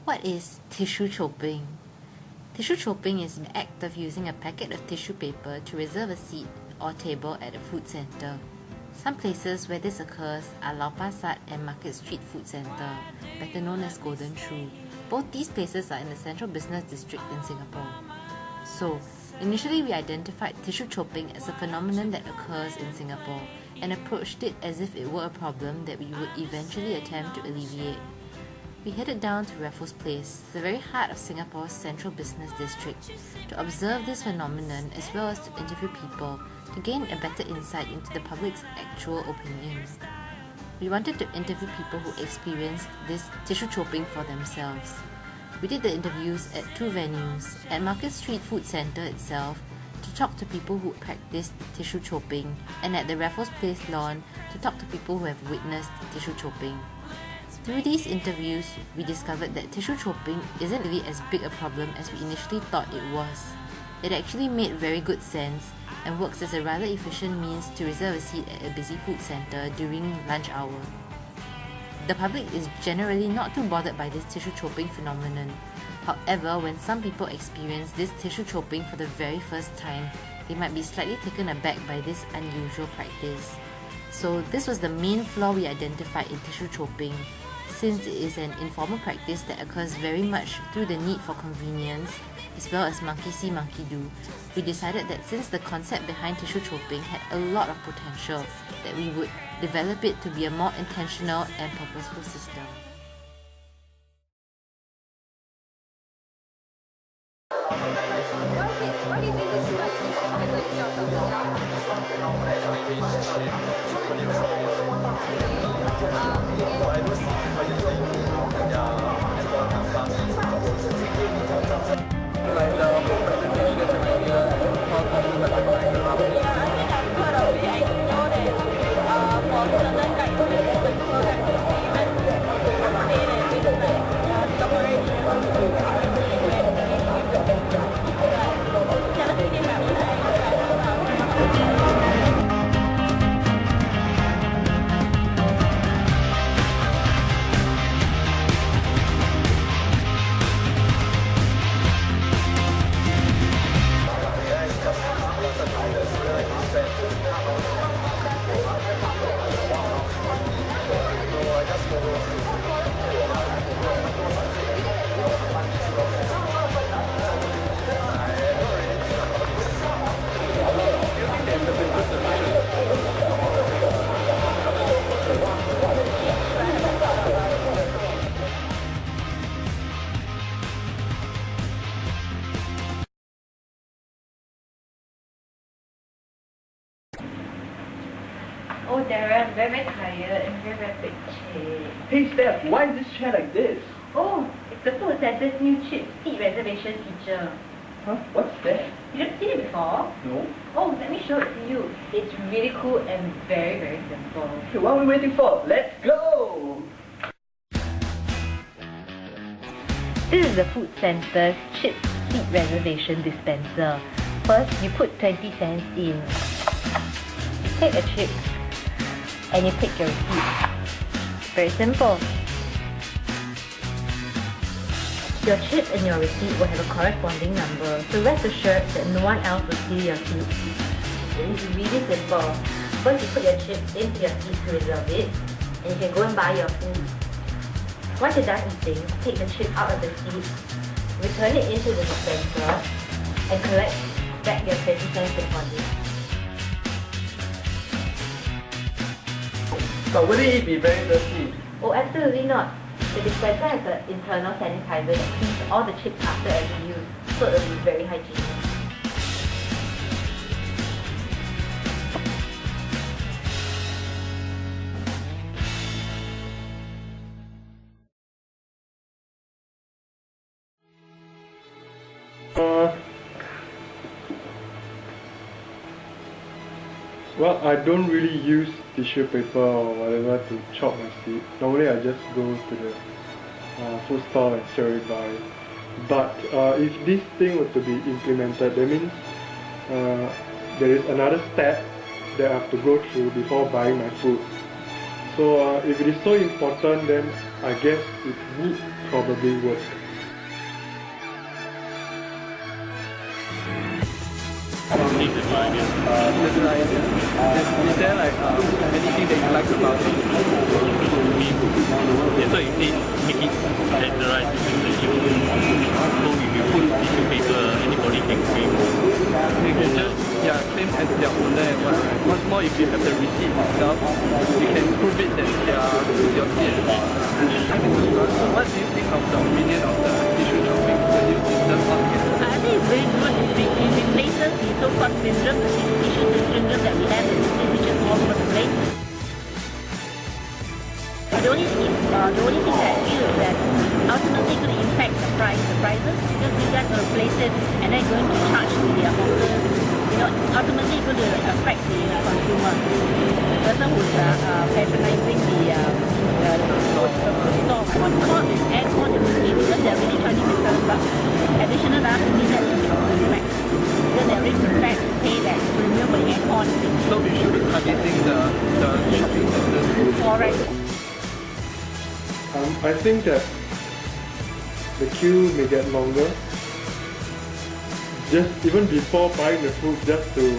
What is tissue chopping? Tissue chopping is the act of using a packet of tissue paper to reserve a seat or table at a food centre. Some places where this occurs are Lau Pa Sat and Market Street Food Centre, better known as Golden Shoe. Both these places are in the central business district in Singapore. So, initially we identified tissue chopping as a phenomenon that occurs in Singapore and approached it as if it were a problem that we would eventually attempt to alleviate. We headed down to Raffles Place, the very heart of Singapore's central business district, to observe this phenomenon as well as to interview people to gain a better insight into the public's actual opinions. We wanted to interview people who experienced this tissue chopping for themselves. We did the interviews at two venues, at Market Street Food Centre itself to talk to people who practiced tissue chopping, and at the Raffles Place lawn to talk to people who have witnessed tissue chopping. Through these interviews, we discovered that tissue chopping isn't really as big a problem as we initially thought it was. It actually made very good sense and works as a rather efficient means to reserve a seat at a busy food centre during lunch hour. The public is generally not too bothered by this tissue chopping phenomenon. However, when some people experience this tissue chopping for the very first time, they might be slightly taken aback by this unusual practice. So this was the main flaw we identified in tissue chopping. Since it is an informal practice that occurs very much through the need for convenience, as well as monkey see, monkey do, we decided that since the concept behind tissue chopping had a lot of potential, that we would develop it to be a more intentional and purposeful system. Oh, Darren, I'm very tired and very big chair. Hey Steph, why is this chair like this? Oh, it's the food center's new chip seat reservation feature. Huh? What's that? You haven't seen it before? No. Oh, let me show it to you. It's really cool and very, very simple. Okay, what are we waiting for? Let's go! This is the food center's chip seat reservation dispenser. First, you put 20 cents in. You take a chip and you pick your receipt. Very simple. Your chip and your receipt will have a corresponding number, so rest assured that no one else will steal your seat. It is really simple. First, you put your chip into your seat to reserve it, and you can go and buy your food. Once you're done eating, take the chip out of the seat, return it into the dispenser, and collect back your 20 cents deposit. But wouldn't it be very dirty? Oh, absolutely not. The dispenser has an internal sanitizer that cleans all the chips after every use, so it will be very hygienic. Well, I don't really use tissue paper or whatever to chop my seat. Normally I just go to the food store and straight away buy. But if this thing were to be implemented, that means there is another step that I have to go through before buying my food. So if it is so important, then I guess it would probably work. This is my idea. That's an idea. Is there like anything that you like about it? That's why you say make it standardized in the use. So if you put tissue paper, anybody can claim. You can just claim as their owner and what, right? What's more, if you have the receipt itself, you can prove it that they are your kid. So what do you think of the opinion of the tissue chopping, the new system altogether? I think it's very good. It replaces the so-called syndrome, the tissue syndrome that we have in which is all over the place. The only thing that I feel is that ultimately going to impact the prices, because these guys going to place it and then going to charge the hawkers. Ultimately going to affect the consumer, the person who's patronizing the store. What cost is aircon and receipt, because they're really charging me $7 additional to me, that will be impact, because they're really prepared to pay that premium for the aircon. So we should be targeting the shopping centers. Correct. I think that the queue may get longer. Just even before buying the food, just to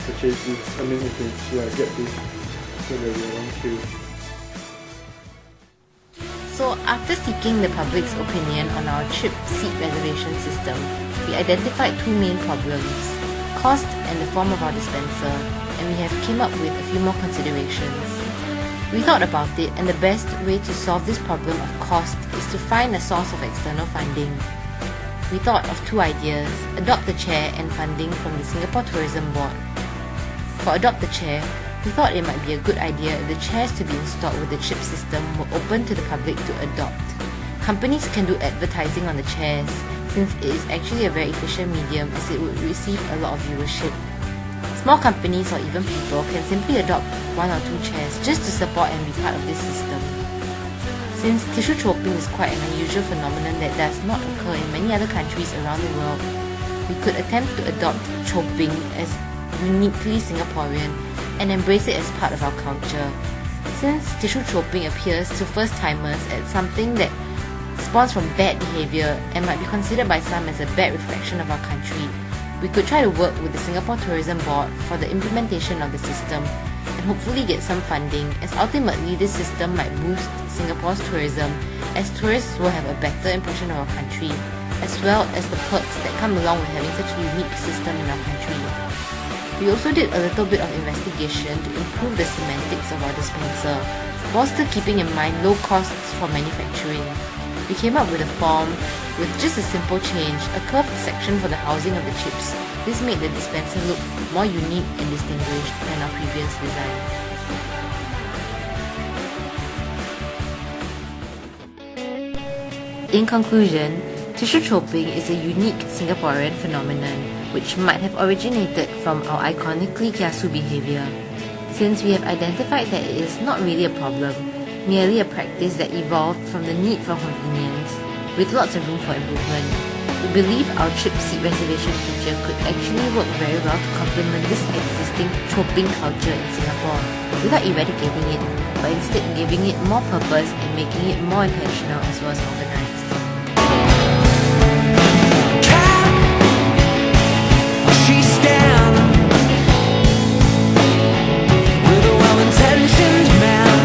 purchase this. I mean, get this in the long queue. So after seeking the public's opinion on our chip seat reservation system, we identified two main problems: cost and the form of our dispenser, and we have came up with a few more considerations. We thought about it, and the best way to solve this problem of cost is to find a source of external funding. We thought of two ideas: adopt the chair and funding from the Singapore Tourism Board. For adopt the chair, we thought it might be a good idea if the chairs to be installed with the chip system were open to the public to adopt. Companies can do advertising on the chairs, since it is actually a very efficient medium as it would receive a lot of viewership. Small companies or even people can simply adopt one or two chairs just to support and be part of this system. Since tissue chopping is quite an unusual phenomenon that does not occur in many other countries around the world, we could attempt to adopt chopping as uniquely Singaporean and embrace it as part of our culture. Since tissue chopping appears to first-timers as something that spawns from bad behaviour and might be considered by some as a bad reflection of our country, we could try to work with the Singapore Tourism Board for the implementation of the system and hopefully get some funding, as ultimately this system might boost Singapore's tourism, as tourists will have a better impression of our country, as well as the perks that come along with having such a unique system in our country. We also did a little bit of investigation to improve the semantics of our dispenser, while still keeping in mind low costs for manufacturing. We came up with a form with just a simple change, a curved section for the housing of the chips. This made the dispenser look more unique and distinguished than our previous design. In conclusion, tissue chopping is a unique Singaporean phenomenon which might have originated from our iconically kiasu behaviour. Since we have identified that it is not really a problem, merely a practice that evolved from the need for convenience, with lots of room for improvement, we believe our chip seat reservation feature could actually work very well to complement this existing chopping culture in Singapore, without eradicating it, but instead giving it more purpose and making it more intentional as well as organised. She stands with a well-intentioned man,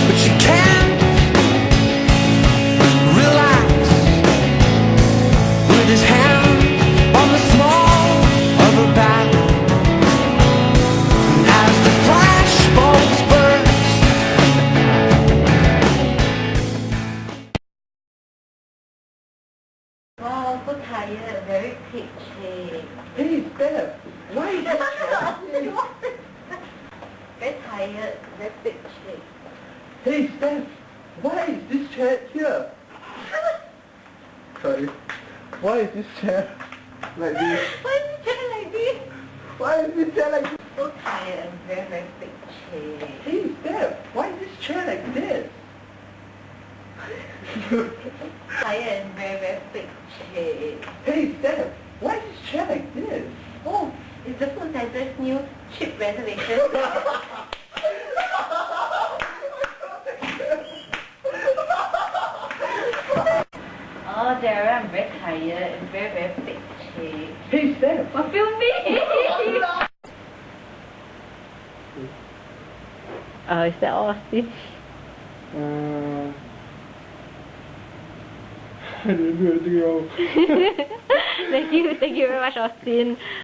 but she can't relax with his hand on the small of her back. And as the flashbulbs burst, Wow, so tired, very pitchy. Hey, Steph, why is this Very tired, very pitchy. Hey, Steph, why is this chair here? Sorry. Why is this chair like this? Why is this chair like this? Why is this chair like this? So tired and very, very pitchy. Hey, Steph, why is this chair like this? Tired and very, very pitchy. Hey, Steph, why is this chair like this? Oh, it's the food center's new chip reservation. Oh, Dara, I'm very tired and very picture. Hey, Steph! What film me? Is that all, Austin? I didn't do anything wrong. Thank you very much, Austin.